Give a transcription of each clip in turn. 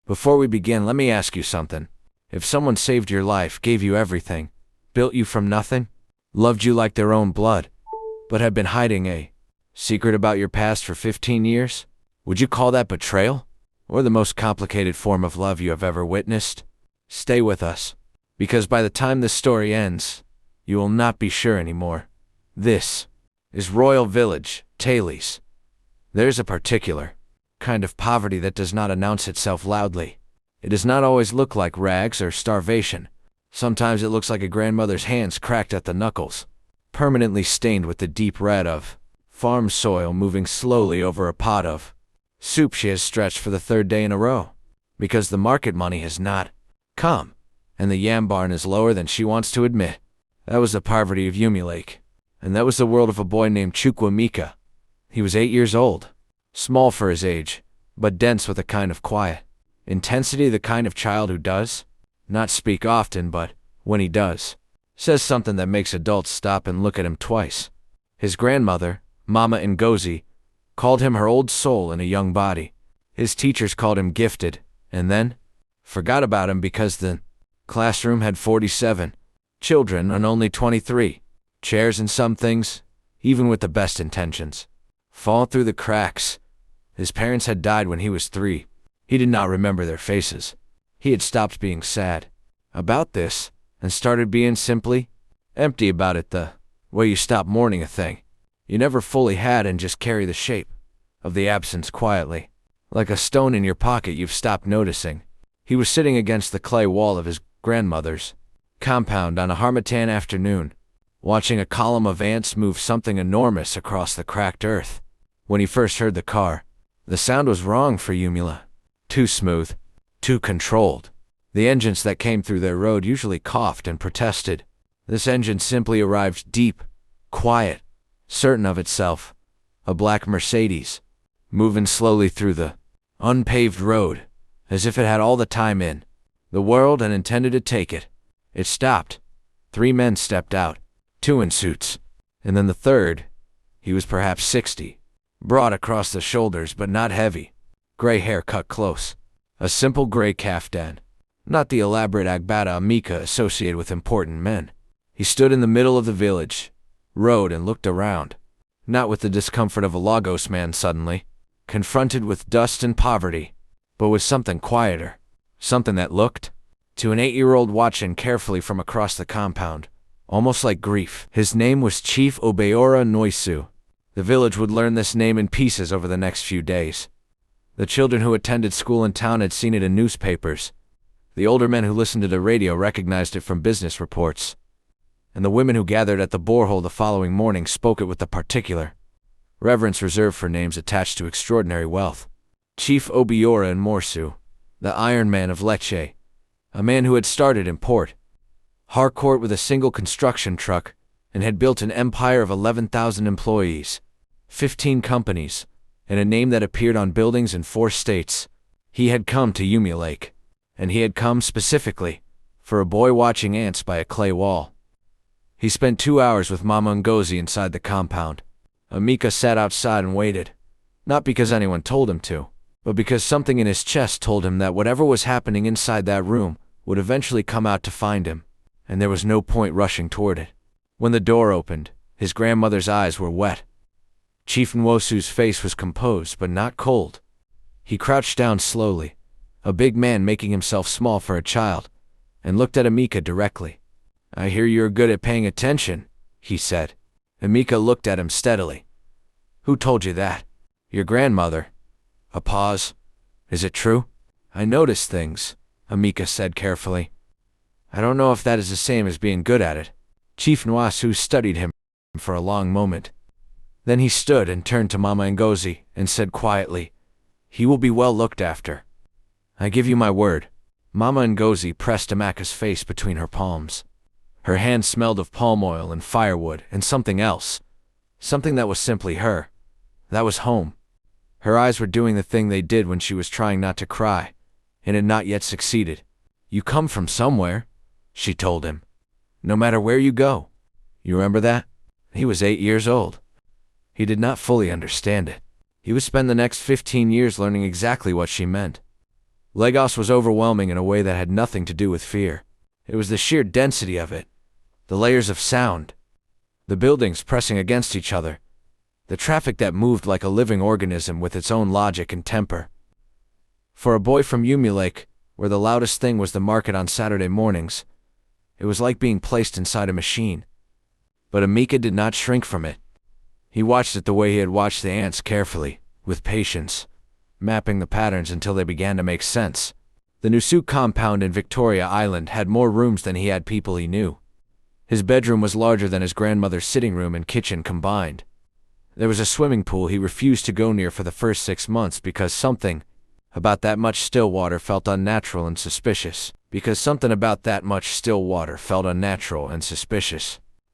Before we begin, let me ask you something. If someone saved your life, gave you everything, built you from nothing, loved you like their own blood, but had been hiding a secret about your past for 15 years, would you call that betrayal? Or the most complicated form of love you have ever witnessed? Stay with us, because by the time this story ends, you will not be sure anymore. This is Royal Village, Thales. There's a particular kind of poverty that does not announce itself loudly. It does not always look like rags or starvation. Sometimes it looks like a grandmother's hands cracked at the knuckles, permanently stained with the deep red of farm soil moving slowly over a pot of soup she has stretched for the third day in a row, because the market money has not come, and the yam barn is lower than she wants to admit. That was the poverty of Lake, and that was the world of a boy named Chukwuemeka. He was 8 years old, small for his age, but dense with a kind of quiet intensity, the kind of child who does not speak often, but when he does, says something that makes adults stop and look at him twice. His grandmother, Mama Ngozi, called him her old soul in a young body. His teachers called him gifted, and then forgot about him because the classroom had 47 children and only 23 chairs, and some things, even with the best intentions, fall through the cracks. His parents had died when he was 3. He did not remember their faces. He had stopped being sad about this and started being simply empty about it, the way you stop mourning a thing you never fully had and just carry the shape of the absence quietly, like a stone in your pocket you've stopped noticing. He was sitting against the clay wall of his grandmother's compound on a harmattan afternoon, watching a column of ants move something enormous across the cracked earth. When he first heard the car, the sound was wrong for Yumila. Too smooth, too controlled. The engines that came through their road usually coughed and protested. This engine simply arrived deep, quiet, certain of itself, a black Mercedes, moving slowly through the unpaved road, as if it had all the time in the world and intended to take it. It stopped. 3 men stepped out, 2 in suits, and then the third. He was perhaps 60, broad across the shoulders but not heavy, gray hair cut close, a simple gray kaftan, not the elaborate agbada amika associated with important men. He stood in the middle of the village road and looked around, not with the discomfort of a Lagos man suddenly confronted with dust and poverty, but with something quieter, something that looked to an 8-year-old watching carefully from across the compound, almost like grief. His name was Chief Obeora Noisu. The village would learn this name in pieces over the next few days. The children who attended school in town had seen it in newspapers. The older men who listened to the radio recognized it from business reports, and the women who gathered at the borehole the following morning spoke it with the particular reverence reserved for names attached to extraordinary wealth. Chief Obiora Morsu, the Iron Man of Lecce, a man who had started in Port Harcourt with a single construction truck and had built an empire of 11,000 employees, 15 companies, and a name that appeared on buildings in 4 states. He had come to Lake, and he had come specifically for a boy watching ants by a clay wall. He spent 2 hours with Mama Ngozi inside the compound. Amika sat outside and waited, not because anyone told him to, but because something in his chest told him that whatever was happening inside that room would eventually come out to find him, and there was no point rushing toward it. When the door opened, his grandmother's eyes were wet. Chief Nwosu's face was composed but not cold. He crouched down slowly, a big man making himself small for a child, and looked at Amika directly. "I hear you're good at paying attention," he said. Amika looked at him steadily. "Who told you that?" "Your grandmother." A pause. "Is it true?" "I notice things," Amika said carefully. "I don't know if that is the same as being good at it." Chief Nwasu studied him for a long moment. Then he stood and turned to Mama Ngozi and said quietly, "He will be well looked after. I give you my word." Mama Ngozi pressed Amaka's face between her palms. Her hand smelled of palm oil and firewood and something else, something that was simply her. That was home. Her eyes were doing the thing they did when she was trying not to cry, and had not yet succeeded. "You come from somewhere," she told him. "No matter where you go. You remember that?" He was 8 years old. He did not fully understand it. He would spend the next 15 years learning exactly what she meant. Lagos was overwhelming in a way that had nothing to do with fear. It was the sheer density of it, the layers of sound, the buildings pressing against each other, the traffic that moved like a living organism with its own logic and temper. For a boy from Yumi Lake, where the loudest thing was the market on Saturday mornings, it was like being placed inside a machine. But Emeka did not shrink from it. He watched it the way he had watched the ants, carefully, with patience, mapping the patterns until they began to make sense. The Nusu compound in Victoria Island had more rooms than he had people he knew. His bedroom was larger than his grandmother's sitting room and kitchen combined. There was a swimming pool he refused to go near for the first 6 months because something about that much still water felt unnatural and suspicious.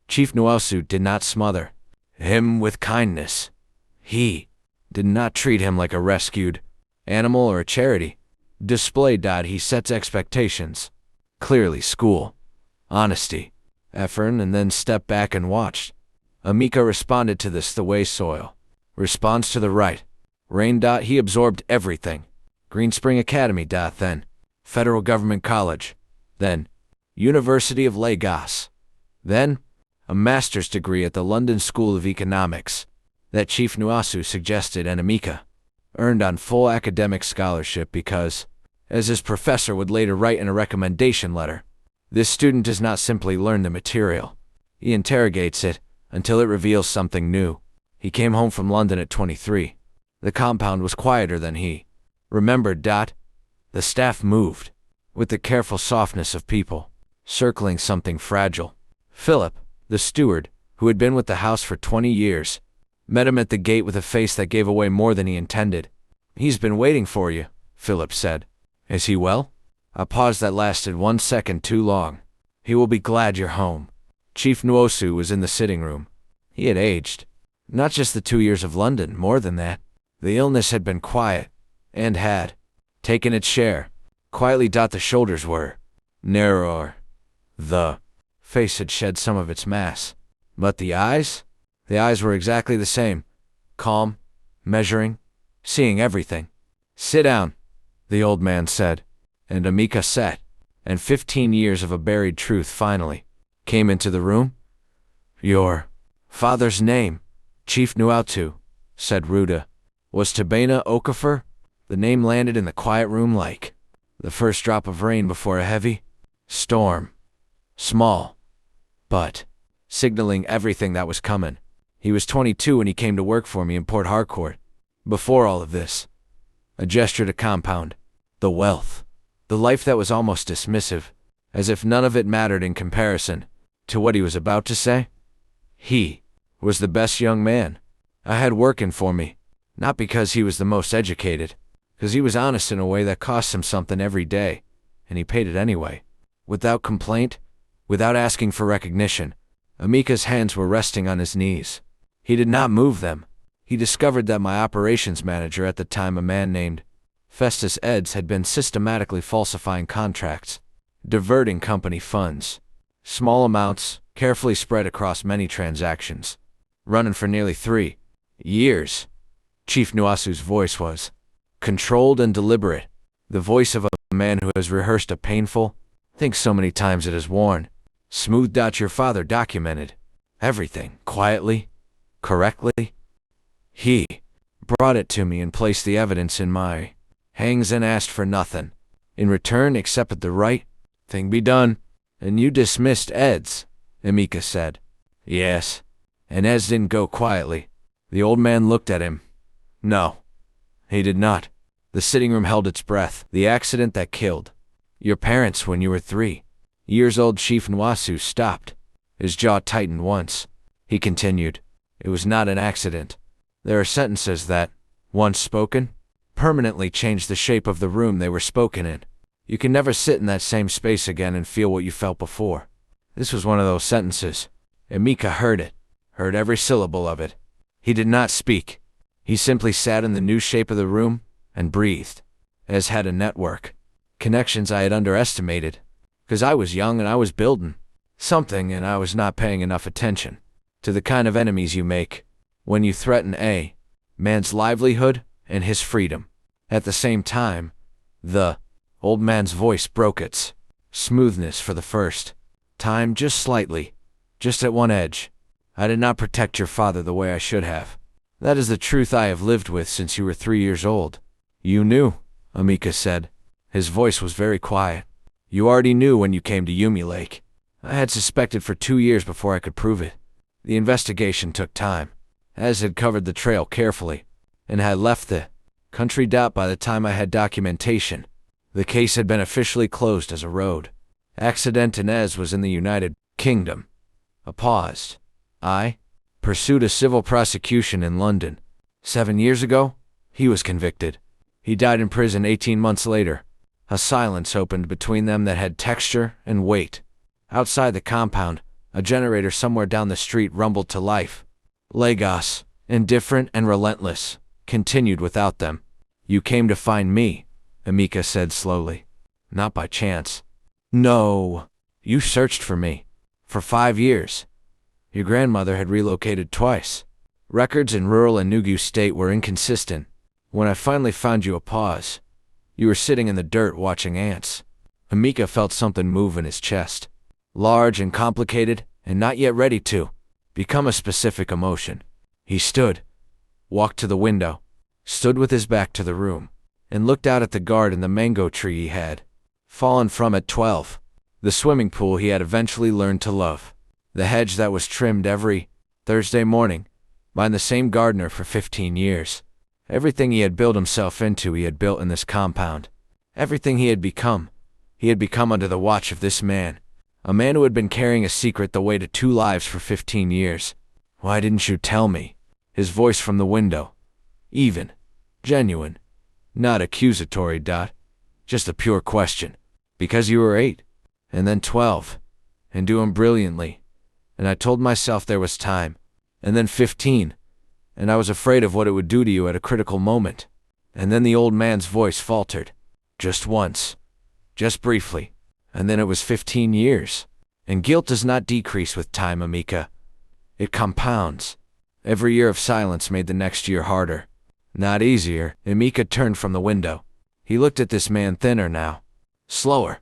Chief Nuosu did not smother him with kindness. He did not treat him like a rescued animal or a charity display. He sets expectations. Clearly school, honesty, effort, and then stepped back and watched. Emeka responded to this the way soil responds to the right rain. He absorbed everything. Green Spring Academy, then Federal Government College, then University of Lagos, then a master's degree at the London School of Economics that Chief Nuosu suggested, and Emeka earned on full academic scholarship because, as his professor would later write in a recommendation letter, this student does not simply learn the material, he interrogates it until it reveals something new. He came home from London at 23. The compound was quieter than he remembered. The staff moved with the careful softness of people circling something fragile. Philip, the steward, who had been with the house for 20 years, met him at the gate with a face that gave away more than he intended. "He's been waiting for you," Philip said. "Is he well?" A pause that lasted 1 second too long. "He will be glad you're home." Chief Nuosu was in the sitting room. He had aged. Not just the 2 years of London, more than that. The illness had been quiet, and had taken its share. Quietly. The shoulders were narrower. The face had shed some of its mass. But the eyes? The eyes were exactly the same. Calm, measuring, seeing everything. "Sit down," the old man said. And Emeka sat. And 15 years of a buried truth finally came into the room. "Your father's name, Chief Nuosu," said Ruda, "was Tabena Okafor?" The name landed in the quiet room like the first drop of rain before a heavy storm. Small, but signaling everything that was coming. He was 22 when he came to work for me in Port Harcourt. Before all of this, a gesture to compound, the wealth, the life that was almost dismissive, as if none of it mattered in comparison to what he was about to say. He was the best young man I had working for me, not because he was the most educated, because he was honest in a way that cost him something every day, and he paid it anyway, without complaint, without asking for recognition. Emeka's hands were resting on his knees. He did not move them. He discovered that my operations manager at the time, a man named Festus Eds, had been systematically falsifying contracts, diverting company funds, small amounts, carefully spread across many transactions, running for nearly 3 years. Chief Nuosu's voice was controlled and deliberate, the voice of a man who has rehearsed a painful thing so many times it is worn. "Smooth. Your father documented everything quietly, correctly. He brought it to me and placed the evidence in my hands and asked for nothing in return except that the right thing be done." "And you dismissed Eds," Emeka said. "Yes. And Eds didn't go quietly." The old man looked at him. "No, he did not." The sitting room held its breath. "The accident that killed your parents when you were 3 years old." Chief Nuosu stopped. His jaw tightened once. He continued, "It was not an accident. There are sentences that, once spoken, permanently change the shape of the room they were spoken in. You can never sit in that same space again and feel what you felt before. This was one of those sentences." Emeka heard it, heard every syllable of it. He did not speak. He simply sat in the new shape of the room and breathed. As had a network. Connections I had underestimated. Because I was young and I was building something and I was not paying enough attention to the kind of enemies you make when you threaten a man's livelihood and his freedom. At the same time, the Old man's voice broke its smoothness for the first time, just slightly, just at one edge. I did not protect your father the way I should have. That is the truth I have lived with since you were 3 years old. You knew, Amika said. His voice was very quiet. You already knew when you came to Yumi Lake. I had suspected for 2 years before I could prove it. The investigation took time, as had covered the trail carefully, and had left the country doubt by the time I had documentation. The case had been officially closed as a road accident, and Ez was in the United Kingdom. A pause. I pursued a civil prosecution in London. 7 years ago, he was convicted. He died in prison 18 months later. A silence opened between them that had texture and weight. Outside the compound, a generator somewhere down the street rumbled to life. Lagos, indifferent and relentless, continued without them. You came to find me, Amika said slowly. Not by chance. No. You searched for me. For 5 years. Your grandmother had relocated twice. Records in rural Enugu state were inconsistent. When I finally found you, a pause. You were sitting in the dirt watching ants. Amika felt something move in his chest. Large and complicated, and not yet ready to become a specific emotion. He stood, walked to the window, stood with his back to the room, and looked out at the garden, the mango tree he had fallen from at 12, the swimming pool he had eventually learned to love, the hedge that was trimmed every Thursday morning by the same gardener for 15 years. Everything he had built himself into, he had built in this compound. Everything he had become under the watch of this man. A man who had been carrying a secret the way to 2 lives for 15 years. Why didn't you tell me? His voice from the window. Even. Genuine. Not accusatory. Just a pure question. Because you were 8. And then 12. And doing brilliantly. And I told myself there was time. And then 15. And I was afraid of what it would do to you at a critical moment. And then the old man's voice faltered. Just once. Just briefly. And then it was 15 years. And guilt does not decrease with time, Amika. It compounds. Every year of silence made the next year harder. Not easier. Amika turned from the window. He looked at this man, thinner now. Slower.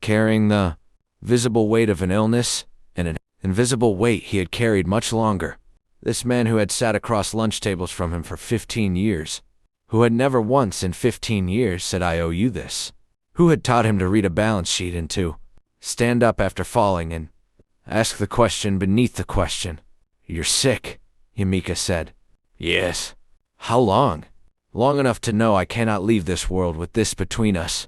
Carrying the visible weight of an illness, and an invisible weight he had carried much longer. This man who had sat across lunch tables from him for 15 years. Who had never once in 15 years said, I owe you this. Who had taught him to read a balance sheet and to stand up after falling and ask the question beneath the question. You're sick, Yamika said. Yes. How long? Long enough to know I cannot leave this world with this between us.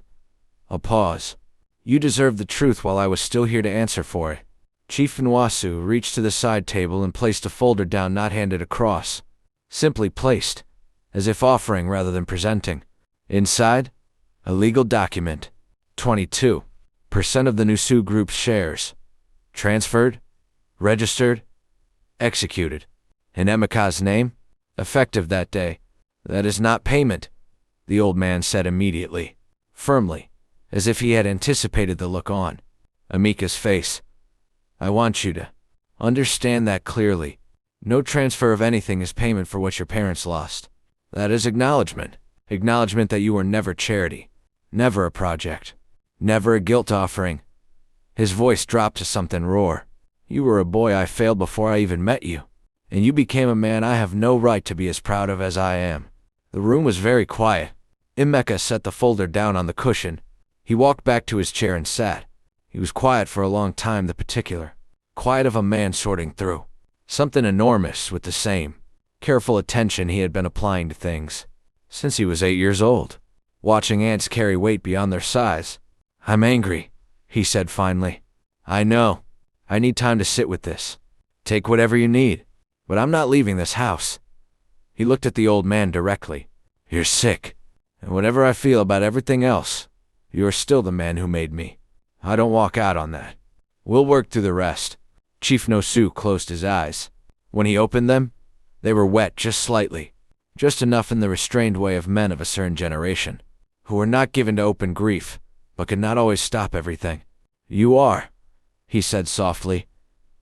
A pause. You deserved the truth while I was still here to answer for it. Chief Nwasu reached to the side table and placed a folder down, not handed across. Simply placed, as if offering rather than presenting. Inside, a legal document. 22% of the Nusu Group's shares. Transferred, registered, executed. In Emeka's name, effective that day. That is not payment, the old man said immediately, firmly, as if he had anticipated the look on Amika's face. I want you to understand that clearly. No transfer of anything is payment for what your parents lost. That is acknowledgement. Acknowledgement that you were never charity. Never a project. Never a guilt offering. His voice dropped to something raw. You were a boy I failed before I even met you. And you became a man I have no right to be as proud of as I am. The room was very quiet. Emeka set the folder down on the cushion. He walked back to his chair and sat. He was quiet for a long time, the particular quiet of a man sorting through something enormous with the same careful attention he had been applying to things since he was 8 years old, watching ants carry weight beyond their size. I'm angry, he said finally. I know. I need time to sit with this. Take whatever you need. But I'm not leaving this house. He looked at the old man directly. You're sick. And whatever I feel about everything else, you are still the man who made me. I don't walk out on that. We'll work through the rest. Chief Nosu closed his eyes. When he opened them, they were wet just slightly. Just enough in the restrained way of men of a certain generation, who were not given to open grief, but could not always stop everything. You are, he said softly,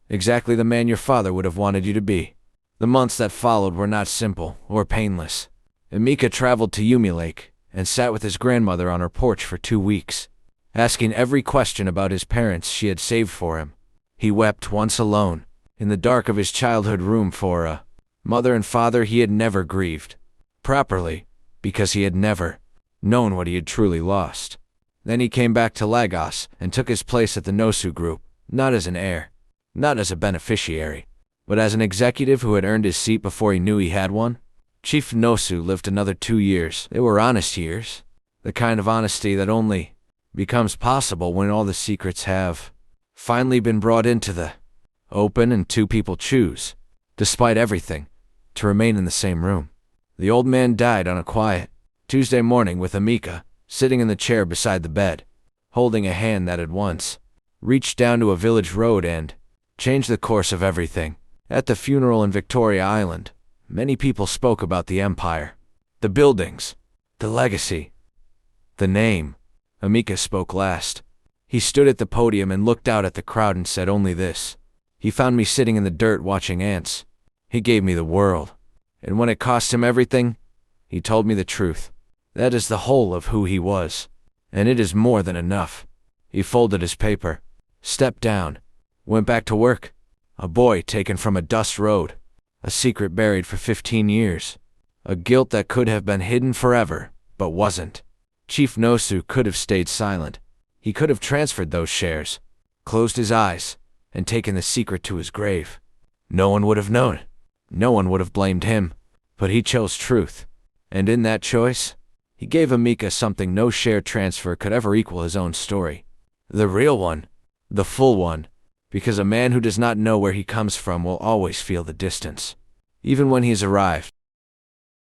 exactly the man your father would have wanted you to be. The months that followed were not simple or painless. Emeka traveled to Yumi Lake, and sat with his grandmother on her porch for 2 weeks, asking every question about his parents she had saved for him. He wept once alone, in the dark of his childhood room for a mother and father he had never grieved properly, because he had never known what he had truly lost. Then he came back to Lagos and took his place at the Nosu Group, not as an heir, not as a beneficiary, but as an executive who had earned his seat before he knew he had one. Chief Nosu lived another 2 years. They were honest years, the kind of honesty that only becomes possible when all the secrets have finally been brought into the open and two people choose, despite everything, to remain in the same room. The old man died on a quiet Tuesday morning with Amika sitting in the chair beside the bed, holding a hand that had once reached down to a village road and changed the course of everything. At the funeral in Victoria Island, many people spoke about the empire, the buildings, the legacy, the name. Amika spoke last. He stood at the podium and looked out at the crowd and said only this: "He found me sitting in the dirt watching ants. He gave me the world. And when it cost him everything, he told me the truth. That is the whole of who he was. And it is more than enough." He folded his paper, stepped down, went back to work. A boy taken from a dust road, a secret buried for 15 years, a guilt that could have been hidden forever, but wasn't. Chief Nosu could have stayed silent. He could have transferred those shares, closed his eyes, and taken the secret to his grave. No one would have known. No one would have blamed him. But he chose truth. And in that choice, he gave Amika something no share transfer could ever equal: his own story. The real one. The full one. Because a man who does not know where he comes from will always feel the distance. Even when he has arrived,